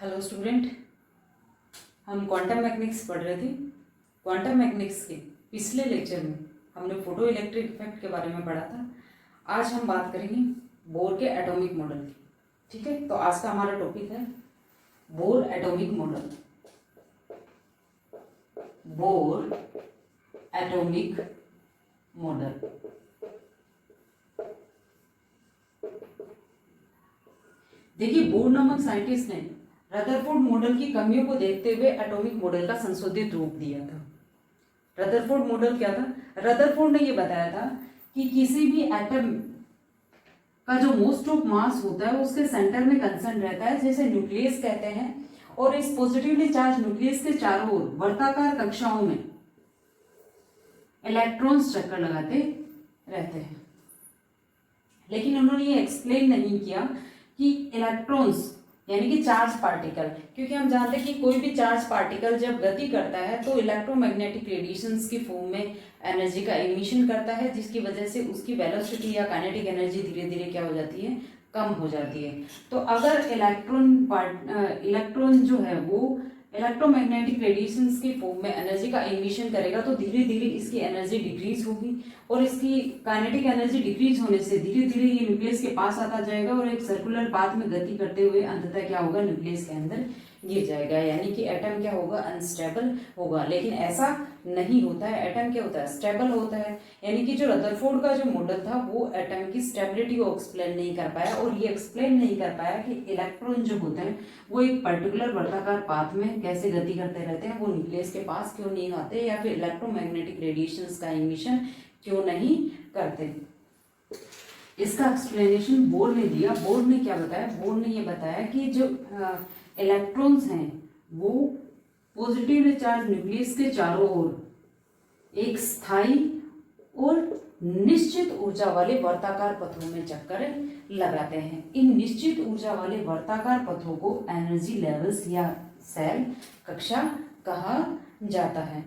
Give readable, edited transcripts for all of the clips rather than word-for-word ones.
Hello student, हम quantum mechanics पढ़ रहे थे। क्वांटम मैकेनिक्स के पिछले लेक्चर में हमने फोटो इलेक्ट्रिक इफेक्ट के बारे में पढ़ा था। आज हम बात करेंगे बोर के एटॉमिक मॉडल की। ठीक है, तो आज का हमारा टॉपिक है bore atomic model. Bore atomic model. देखिए, बोर नामक साइंटिस्ट ने रदरफोर्ड मॉडल की कमियों को देखते हुए एटॉमिक मॉडल का संशोधित रूप दिया था। रदरफोर्ड मॉडल क्या था? रदरफोर्ड ने यह बताया था कि किसी भी एटम का जो मोस्ट ऑफ मास होता है उसके सेंटर में कंसर्न रहता है, जैसे न्यूक्लियस कहते हैं, और इस पॉजिटिवली चार्ज न्यूक्लियस के चारों ओर वर्ताकार कक्षाओं में इलेक्ट्रॉन्स चक्कर लगाते रहते हैं। लेकिन उन्होंने ये एक्सप्लेन नहीं किया कि इलेक्ट्रॉन्स यानी कि चार्ज पार्टिकल, क्योंकि हम जानते हैं कि कोई भी चार्ज पार्टिकल जब गति करता है तो इलेक्ट्रोमैग्नेटिक रेडिएशंस की फॉर्म में एनर्जी का एमिशन करता है, जिसकी वजह से उसकी वेलोसिटी या काइनेटिक एनर्जी धीरे धीरे क्या हो जाती है, कम हो जाती है। तो अगर इलेक्ट्रॉन जो है वो इलेक्ट्रोमैग्नेटिक रेडिएशंस की फॉर्म में एनर्जी का एमिशन करेगा तो धीरे धीरे इसकी एनर्जी डिक्रीज होगी, और इसकी काइनेटिक एनर्जी डिक्रीज होने से धीरे धीरे ये न्यूक्लियस के पास आता जाएगा और एक सर्कुलर पाथ में गति करते हुए अंततः क्या होगा, न्यूक्लियस के अंदर गिर जाएगा, यानी कि एटम क्या होगा, अनस्टेबल होगा। लेकिन ऐसा नहीं होता है। एटम क्या होता है, स्टेबल होता है। यानी कि जो रदरफोर्ड का जो मॉडल था वो एटम की स्टेबिलिटी को एक्सप्लेन नहीं कर पाया, और ये एक्सप्लेन नहीं कर पाया कि इलेक्ट्रॉन जो होते हैं वो एक पर्टिकुलर वर्ताकार पाथ में कैसे गति करते रहते हैं, वो न्यूक्लियस के पास क्यों नहीं आते, या फिर इलेक्ट्रोमैग्नेटिक रेडिएशंस का इमिशन क्यों नहीं करते। इसका एक्सप्लेनेशन बोर ने दिया। बोर ने क्या बताया? बोर ने ये बताया कि जो इलेक्ट्रॉन्स हैं वो पॉजिटिवली चार्ज न्यूक्लियस के चारों ओर एक स्थायी और निश्चित ऊर्जा वाले वर्ताकार पथों में चक्कर लगाते हैं। इन निश्चित ऊर्जा वाले वर्ताकार पथों को एनर्जी लेवल्स या सेल कक्षा कहा जाता है।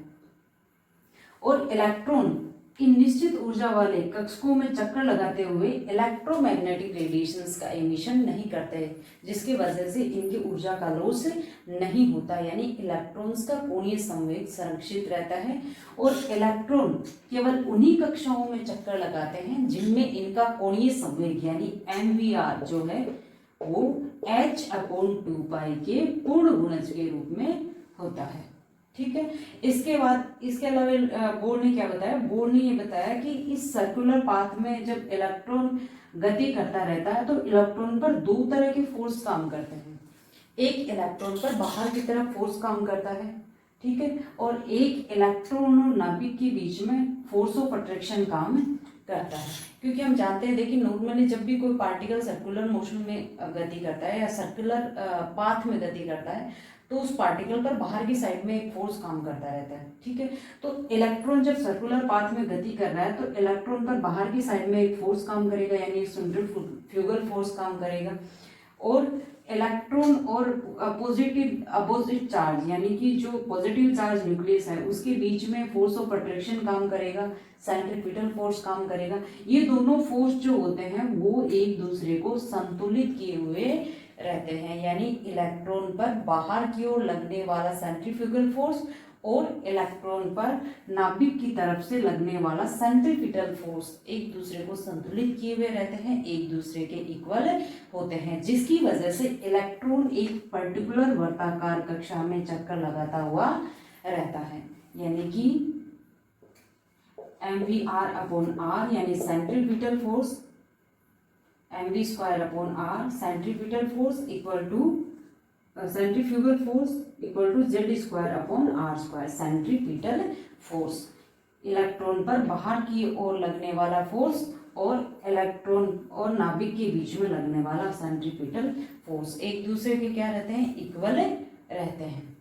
और इलेक्ट्रॉन इन निश्चित ऊर्जा वाले कक्षकों में चक्कर लगाते हुए इलेक्ट्रोमैग्नेटिक रेडिएशंस का एमिशन नहीं करते, जिसकी वजह से इनकी ऊर्जा का लॉस नहीं होता, यानी इलेक्ट्रॉन्स का कोणीय संवेग संरक्षित रहता है। और इलेक्ट्रॉन केवल उन्हीं कक्षाओं में चक्कर लगाते हैं जिनमें इनका कोणीय संवेग यानी MVR जो है वो h/2π के पूर्ण गुणज के रूप में होता है। ठीक है, इसके बाद इसके अलावा बोर ने क्या बताया? बोर ने ये बताया कि इस सर्कुलर पाथ में जब इलेक्ट्रॉन गति करता रहता है तो इलेक्ट्रॉन पर दो तरह के फोर्स काम करते हैं। एक इलेक्ट्रॉन पर बाहर की तरफ फोर्स काम करता है, ठीक है, और एक इलेक्ट्रॉन और नाभिक के बीच में फोर्स ऑफ अट्रैक्शन काम करता है। क्योंकि हम जानते हैं, देखिए, नॉर्मली जब भी कोई पार्टिकल सर्कुलर मोशन में गति करता है या सर्कुलर पाथ में गति करता है तो उस पार्टिकल पर बाहर की साइड में एक फोर्स काम करता रहता है। ठीक है, तो इलेक्ट्रॉन जब सर्कुलर पाथ में गति कर रहा है तो इलेक्ट्रॉन पर बाहर की साइड में एक फोर्स काम करेगा, यानी सेंट्रीफ्यूगल फोर्स काम करेगा। और इलेक्ट्रॉन और अपोजिट चार्ज यानी कि जो पॉजिटिव चार्ज न्यूक्लियस है उसके बीच में फोर्स ऑफ अट्रैक्शन काम करेगा, सेंट्रीपिटल फोर्स काम करेगा। ये दोनों फोर्स जो होते हैं वो एक दूसरे को संतुलित किए हुए रहते हैं, यानी इलेक्ट्रॉन पर बाहर की ओर लगने वाला सेंट्रीफ्यूगल फोर्स और इलेक्ट्रॉन पर नाभिक की तरफ से लगने वाला सेंट्रीपिटल फोर्स एक दूसरे को संतुलित किए हुए रहते हैं, एक दूसरे के इक्वल होते हैं, जिसकी वजह से इलेक्ट्रॉन एक पर्टिकुलर वर्ताकार कक्षा में चक्कर लगाता हुआ रहता है। यानी कि MVR/R यानी centripetal force, mv²/r centripetal force equal to centrifugal force equal to Z²/r² centripetal force. Electron पर बाहर की ओर लगने वाला फोर्स और इलेक्ट्रॉन और नाभिक के बीच में लगने वाला सेंट्रीपिटल फोर्स एक दूसरे के क्या रहते हैं, इक्वल रहते हैं।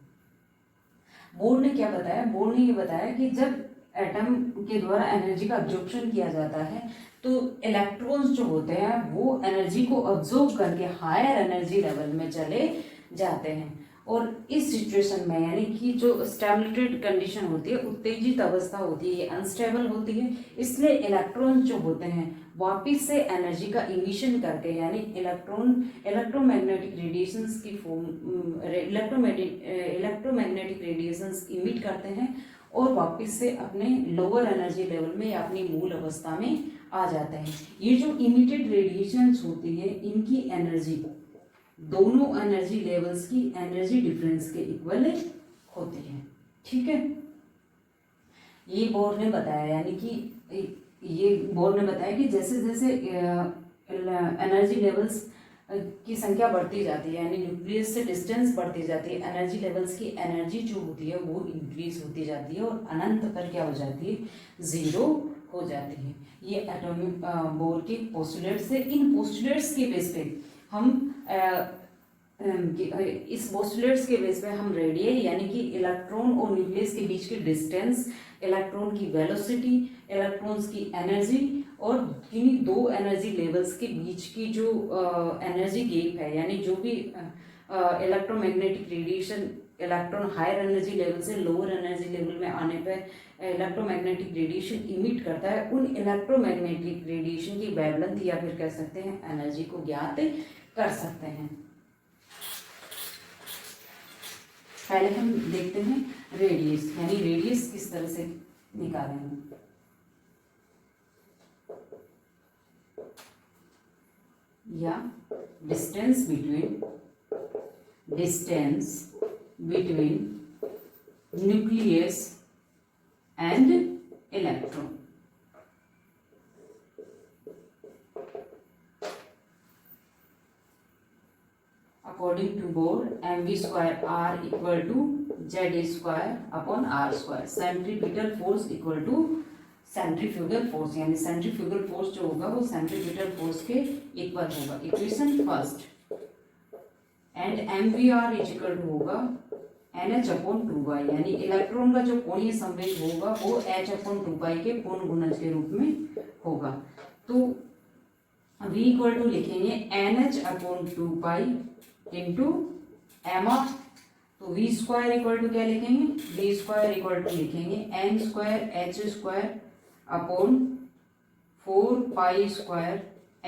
बोर ने क्या बताया? बोर ने ये बताया कि जब एटम के द्वारा एनर्जी का अब्जॉर्प्शन किया जाता है तो इलेक्ट्रॉन्स जो होते हैं वो एनर्जी को अब्जॉर्ब करके हायर एनर्जी लेवल में चले जाते हैं, और इस सिचुएशन में यानी कि जो स्टेबिलिटेड कंडीशन होती है, उत्तेजित अवस्था होती है, अनस्टेबल होती है, इसलिए इलेक्ट्रॉन जो होते हैं वापिस से एनर्जी का इमिशन करके यानी इलेक्ट्रोमैग्नेटिक रेडिएशंस की फॉर्म इलेक्ट्रोमैग्नेटिक रेडिएशंस इमिट करते हैं और वापस से अपने लोअर एनर्जी लेवल में या अपनी मूल अवस्था में आ जाते हैं। ये जो इमिटेड रेडिएशंस होती है इनकी एनर्जी दोनों एनर्जी लेवल्स की एनर्जी डिफरेंस के इक्वल होती है। ठीक है, ये बोर ने बताया, यानी कि ये बोर ने बताया कि जैसे जैसे एनर्जी लेवल्स की संख्या बढ़ती जाती है यानी न्यूक्लियस से डिस्टेंस बढ़ती जाती है, एनर्जी लेवल्स की एनर्जी जो होती है वो इंक्रीज होती जाती है और अनंत पर क्या हो जाती है, जीरो हो जाती है। ये एटॉमिक बोर के पोस्टुलेट्स से, इन पोस्टुलेट्स के बेस पे हम इस पोस्टुलेट्स के बेस पे हम रेडियस यानी कि इलेक्ट्रॉन और न्यूक्लियस के बीच की डिस्टेंस, इलेक्ट्रॉन की वेलोसिटी, इलेक्ट्रॉन्स की एनर्जी और किन्हीं दो एनर्जी लेवल्स के बीच की जो एनर्जी गैप है यानी जो भी electromagnetic radiation electron higher energy level से लोअर एनर्जी लेवल में आने पर इलेक्ट्रोमैग्नेटिक रेडिएशन इमिट करता है, उन इलेक्ट्रोमैग्नेटिक रेडिएशन की वेवलेंथ या फिर कह सकते हैं एनर्जी को ज्ञात कर सकते हैं। पहले हम देखते हैं रेडियस, यानी रेडियस किस तरह से निकालेंगे। या distance between nucleus and electron. According to Bohr, mv square r equal to z square upon r square. Centripetal force equal to centrifugal force, यानी सेंट्रीफ्यूगल फोर्स जो होगा वो सेंट्रीपिटल फोर्स के इक्वल होगा। Equation first, and mvr is equal to होगा nh upon 2y, यानी electron का जो कोणीय संवेग होगा वो h अपॉन 2y के पूर्ण गुणज के रूप में होगा। तो v इक्वल टू लिखेंगे nh upon 2y into mr, तो v स्क्वायर इक्वल टू क्या लिखेंगे, v स्क्वायर इक्वल टू लिखेंगे n square h square upon 4 pi square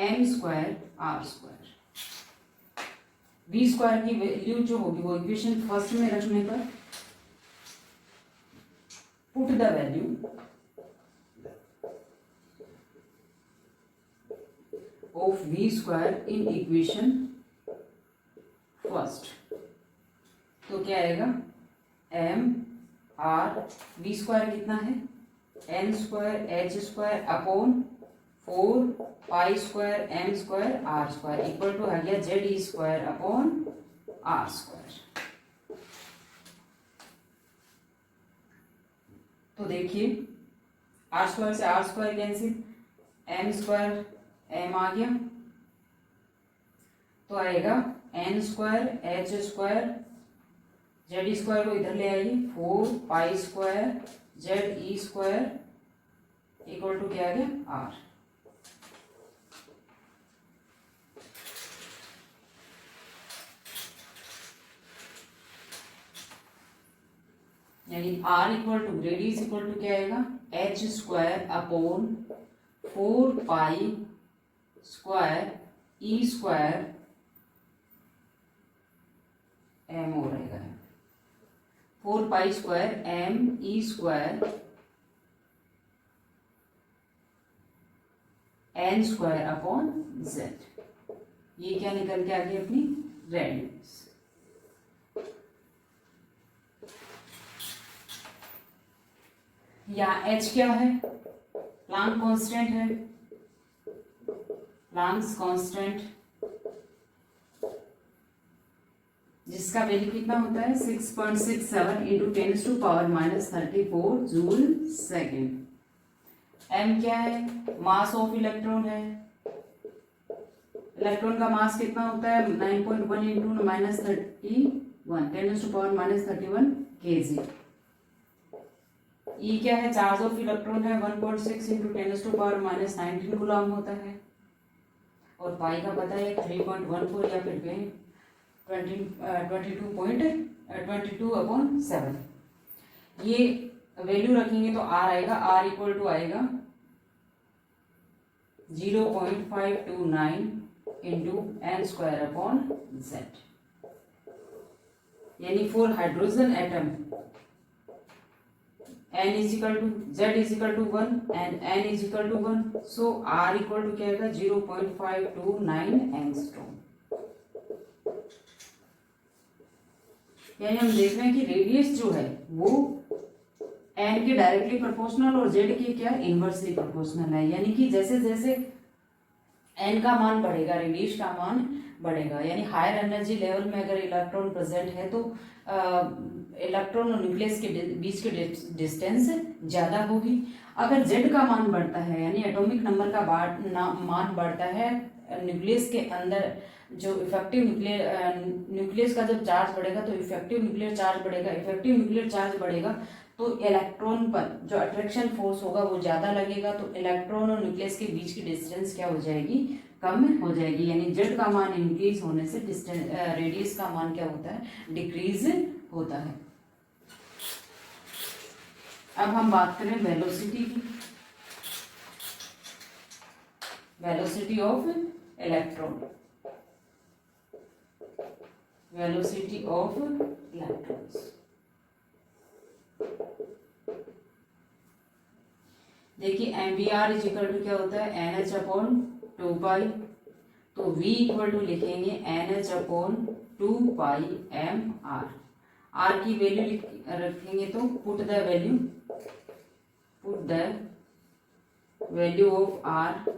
m square r square. v square की वैल्यू जो होगी वो इक्वेशन फर्स्ट में रखने पर put the value of v square in equation first, तो क्या आएगा m r, v स्क्वायर कितना है n square h square upon 4 pi square m square r square equal to आ गया z square upon r square. तो देखिए r square से r square cancel, m square m आ गया, तो आएगा n square h square z square को इधर ले आइए 4 pi square z square equal to क्या आ गया r। यानी r equal to radius equal to क्या आएगा h square upon 4 pi square e square m हो रहेगा 4 pi square m e square n square upon z। ये क्या निकल के आ गई अपनी रेडियस। यहाँ h क्या है, प्लांक कांस्टेंट है, प्लांक्स कांस्टेंट जिसका वैल्यू कितना होता है 6.67 इंटू 10⁻⁻34 जूल सेकेंड। m क्या है, मास ऑफ इलेक्ट्रॉन है, इलेक्ट्रॉन का मास कितना होता है 9.1 इंटू -31 kg। E क्या है, चार्ज ऑफ इलेक्ट्रॉन है 1.6 इंटू 10⁻⁻19 कूलम होता है, और पाई का पता है 3.14 या फिर 22.22/7। ये वैल्यू रखेंगे तो आर आएगा, आर इक्वल टू आएगा 0.529 इंटू n²/z, यानी for hydrogen atom n is equal to z is equal to 1 and n is equal to 1, so r equal to क्या आएगा 0.529 एंगस्ट्रॉम। यानी हम देख रहे हैं कि रेडियस जो है वो n के डायरेक्टली प्रोपोर्शनल और z के क्या इनवर्सली प्रोपोर्शनल है, यानी कि जैसे जैसे n का मान बढ़ेगा रेडियस का मान बढ़ेगा, यानी हायर एनर्जी लेवल में अगर इलेक्ट्रॉन प्रेजेंट है तो इलेक्ट्रॉन और न्यूक्लियस के बीच की डिस्टेंस ज्यादा होगी। अगर z का मान बढ़ता है यानी एटॉमिक नंबर का मान बढ़ता है, न्यूक्लियस के अंदर जो इफेक्टिव न्यूक्लियस का जब चार्ज बढ़ेगा तो इफेक्टिव न्यूक्लियर चार्ज बढ़ेगा, इफेक्टिव न्यूक्लियर चार्ज बढ़ेगा तो इलेक्ट्रॉन पर जो अट्रैक्शन फोर्स होगा वो ज़्यादा लगेगा, तो इलेक्ट्रॉन और न्यूक्लियस के बीच की डिस्टेंस क्या हो जाएगी, कम हो जाएगी, यानी जेड का मान इंक्रीज होने से डिस्टेंस रेडियस का मान क्या होता है, डिक्रीज होता है। अब हम बात करें वेलोसिटी की, velocity of electron, velocity of electrons. देखिए mvr इज इक्वल टू क्या होता है nh/2π, तो v इक्वल टू लिखेंगे nh/2πmr, r की वैल्यू रखेंगे तो put the value of r,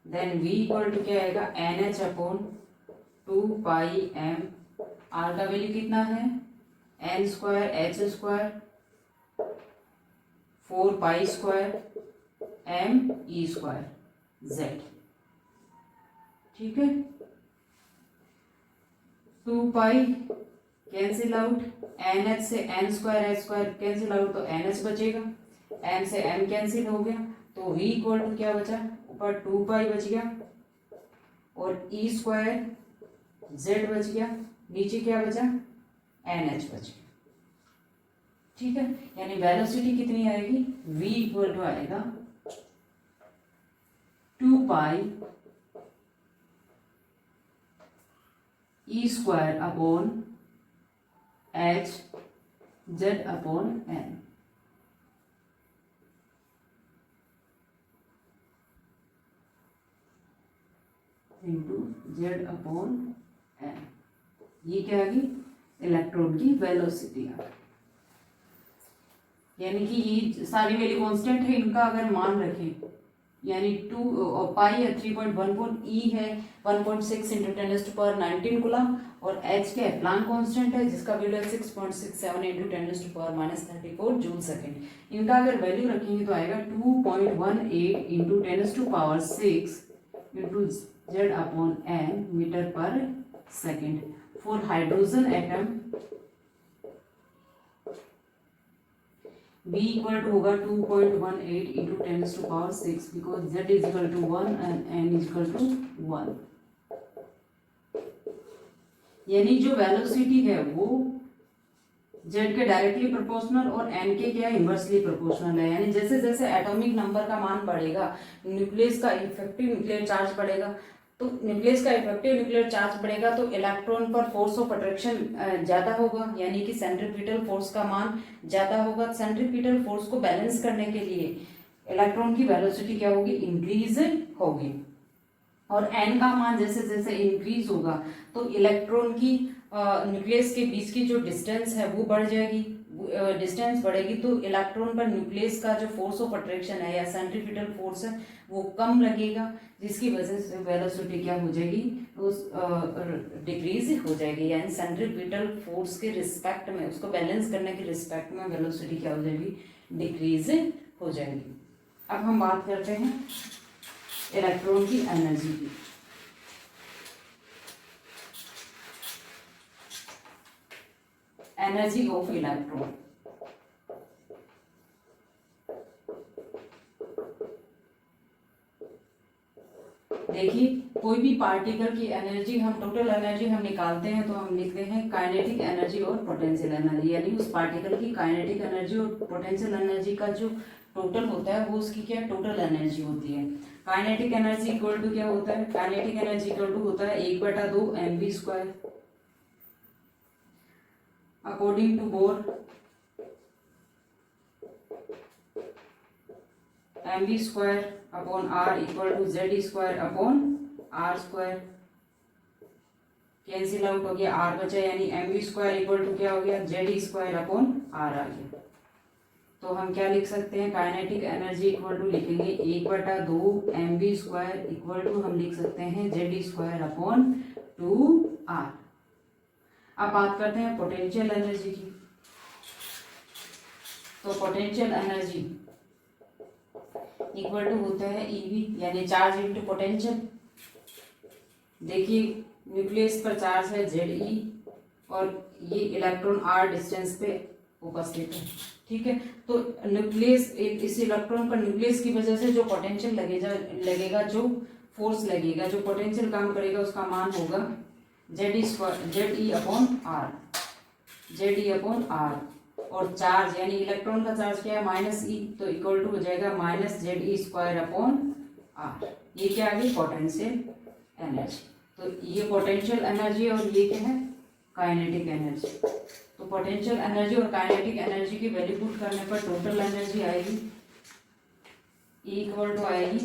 then v equal to क्या आएगा nh/2πm, r का वैल्यू कितना है n² h² 4π² me² z, ठीक है। 2π कैंसिल आउट, NH से n² कैंसिल आउट तो NH बचेगा, m से m कैंसिल हो गया तो v इक्वल टू क्या बचा, ऊपर 2π बच गया और e² z बच गया, नीचे क्या बचा NH बच गया, ठीक है। यानी वेलोसिटी कितनी आएगी, v इक्वल टू आएगा 2π e²/h z/n, इंटू z/n, ये क्या आ गई इलेक्ट्रॉन की वेलोसिटी आ गई। यानी कि ये सारी वैल्यू कांस्टेंट है, इनका अगर मान रखें यानी 2 पाई है 3.14, ई है 1.6 इंटू 10⁻19 कूलम और एच के प्लांक कांस्टेंट है जिसका वैल्यू है 6.67 इंटू 10⁻34 जूल सेकेंड। इनका अगर वैल्यू रखेंगे तो आएगा 2.18 इंटू 10⁻6 इंटू z/n मीटर पर second. For hydrogen atom B equal to होगा 2.18 into 10⁻6 because Z is equal to 1 and N is equal to 1। यानी जो वेलोसिटी है वो Z के डायरेक्टली प्रोपोर्शनल और N के क्या इनवर्सली प्रोपोर्शनल है। यानी जैसे जैसे एटॉमिक नंबर का मान बढ़ेगा, न्यूक्लियस का इफेक्टिव न्यूक्लियर चार्ज बढ़ेगा, तो न्यूक्लियस का इफेक्टिव न्यूक्लियर चार्ज बढ़ेगा तो इलेक्ट्रॉन पर फोर्स ऑफ अट्रैक्शन ज़्यादा होगा, यानी कि सेंट्रीपिटल फोर्स का मान ज़्यादा होगा। सेंट्रीपिटल फोर्स को बैलेंस करने के लिए इलेक्ट्रॉन की वेलोसिटी क्या होगी, इंक्रीज होगी। और n का मान जैसे जैसे इंक्रीज होगा तो इलेक्ट्रॉन की न्यूक्लियस के बीच की जो डिस्टेंस है वो बढ़ जाएगी। डिस्टेंस बढ़ेगी तो इलेक्ट्रॉन पर न्यूक्लियस का जो फोर्स ऑफ अट्रैक्शन है या सेंट्रीपिटल फोर्स है वो कम लगेगा, जिसकी वजह से वेलोसिटी क्या हो जाएगी, उस डिक्रीज हो जाएगी। यानी सेंट्रीपिटल फोर्स के रिस्पेक्ट में, उसको बैलेंस करने के रिस्पेक्ट में वेलोसिटी क्या हो जाएगी, डिक्रीज हो जाएगी। अब हम बात करते हैं इलेक्ट्रॉन की एनर्जी की। एनर्जी ऑफ इलेक्ट्रॉन, देखिए कोई भी पार्टिकल की एनर्जी हम टोटल एनर्जी हम निकालते हैं तो हम लिखते हैं काइनेटिक एनर्जी और पोटेंशियल एनर्जी, यानी उस पार्टिकल की काइनेटिक एनर्जी और पोटेंशियल एनर्जी का जो टोटल होता है वो उसकी क्या टोटल एनर्जी होती है। काइनेटिक एनर्जी इक्वल टू क्या होता है, काइनेटिक एनर्जी इक्वल टू होता है 1/2 mv² according to Bohr, mv² upon r equal to z² upon r²। Cancel out हो गया, r बचा, यानी mv² इक्वल टू क्या हो गया z² अपॉन r आ गया। तो हम क्या लिख सकते हैं, काइनेटिक एनर्जी इक्वल टू लिखेंगे 1/2 mv² इक्वल टू हम लिख सकते हैं z² अपॉन 2r। अब बात करते हैं पोटेंशियल एनर्जी की। तो पोटेंशियल एनर्जी इक्वल टू होता है ईवी, यानी चार्ज इनटू पोटेंशियल। देखिए न्यूक्लियस पर चार्ज है Ze और ये इलेक्ट्रॉन r डिस्टेंस पे उपस्थित है, ठीक है। तो न्यूक्लियस, इस इलेक्ट्रॉन पर न्यूक्लियस की वजह से जो पोटेंशियल लगेगा, जो फोर्स लगेगा, जो पोटेंशियल काम करेगा, उसका मान होगा Ze अपॉन r। और चार्ज यानी इलेक्ट्रॉन का चार्ज क्या है -e, तो इक्वल टू हो जाएगा -Ze² अपॉन r। ये क्या आ गई पोटेंशियल एनर्जी। तो ये पोटेंशियल एनर्जी और ये क्या है काइनेटिक एनर्जी। तो पोटेंशियल एनर्जी और काइनेटिक एनर्जी की वैल्यू पुट करने पर टोटल एनर्जी आएगी इक्वल टू आएगी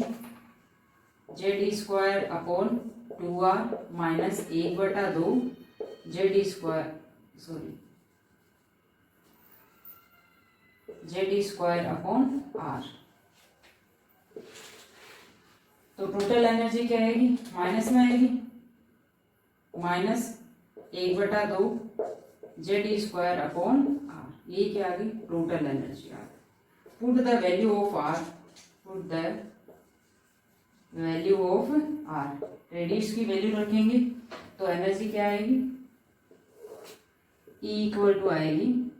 Ze² upon 2r minus 1/2 Z² upon r। तो टोटल एनर्जी क्या आएगी, माइनस में आएगी, -1/2 Z² अपॉन r। ये क्या आ गई टोटल एनर्जी आ गई। Put the value of r, put the value of r, radius की वैल्यू रखेंगे तो एनर्जी क्या आएगी, E इक्वल टू आएगी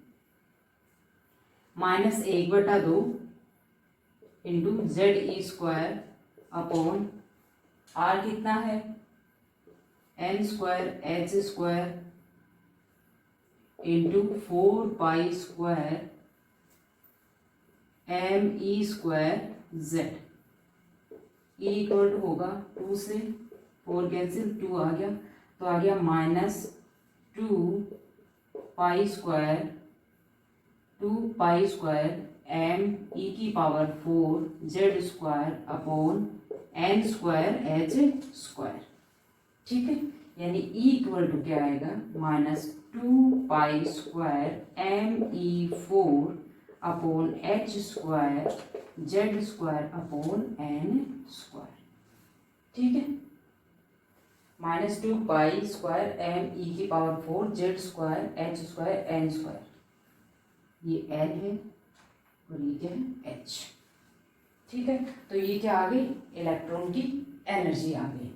-1/2 इंटू Ze² अपॉन r कितना है n² h² into 4π² me² z। E equal to होगा 2 से 4 कैंसिल, 2 आ गया, तो आ गया -2π² me⁴ z² upon n² h², ठीक है। यानी E इक्वल टू क्या आएगा -2π² me⁴ upon h² z² upon n², ठीक है। -2π² me⁴ z² h² n², ये L है और ये क्या है H, ठीक है। तो ये क्या आ गई इलेक्ट्रॉन की एनर्जी आ गई।